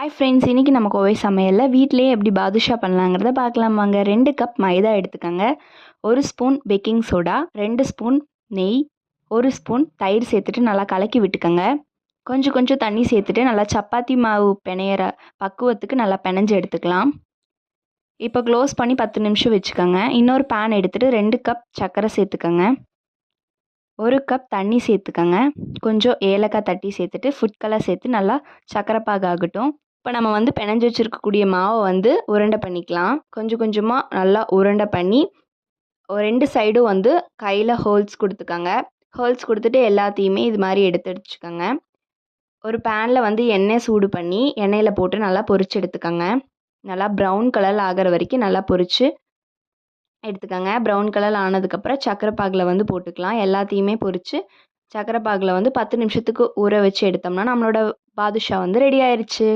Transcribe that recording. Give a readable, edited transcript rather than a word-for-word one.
Hi friends, இன்றைக்கி நம்ம கோவை சமையலில் வீட்டிலேயே எப்படி பாதுஷா பண்ணலாங்கிறத பார்க்கலாம் வாங்க. 2 கப் மைதா எடுத்துக்கோங்க, 1 ஸ்பூன் பேக்கிங் சோடா, 2 ஸ்பூன் நெய், 1 ஸ்பூன் தயிர் சேர்த்துட்டு நல்லா கலக்கி விட்டுக்கோங்க. கொஞ்சம் கொஞ்சம் தண்ணி சேர்த்துட்டு நல்லா சப்பாத்தி மாவு பிணையிற பக்குவத்துக்கு நல்லா பிணைஞ்சு எடுத்துக்கலாம். இப்போ க்ளோஸ் பண்ணி 10 நிமிஷம் வச்சுக்கோங்க. இன்னொரு பேன் எடுத்துகிட்டு 2 கப் சர்க்கரை சேர்த்துக்கோங்க, 1 கப் தண்ணி சேர்த்துக்கோங்க, கொஞ்சம் ஏலக்காய் தட்டி சேர்த்துட்டு ஃபுட் கலர் சேர்த்து நல்லா சர்க்கரை பாகு ஆகட்டும். இப்போ நம்ம பிணைஞ்சு வச்சுருக்கக்கூடிய மாவை உருண்டை பண்ணிக்கலாம். கொஞ்சம் கொஞ்சமாக நல்லா உருண்டை பண்ணி 2 சைடும் கையில் ஹோல்ஸ் கொடுத்துக்கோங்க. ஹோல்ஸ் கொடுத்துட்டு எல்லாத்தையுமே இது மாதிரி எடுத்து வச்சுக்கோங்க. ஒரு பேனில் எண்ணெய் சூடு பண்ணி எண்ணெயில் போட்டு நல்லா பொரிச்சு எடுத்துக்கோங்க. நல்லா ப்ரௌன் கலர் ஆகிற வரைக்கும் நல்லா பொரிச்சு எடுத்துக்கோங்க. ப்ரௌன் கலர் ஆனதுக்கப்புறம் சர்க்கரை பாகில் போட்டுக்கலாம். எல்லாத்தையுமே பொரித்து சர்க்கரை பாகில் 10 நிமிஷத்துக்கு ஊற வச்சு எடுத்தோம்னா நம்மளோட பாதுஷா ரெடி ஆயிடுச்சு.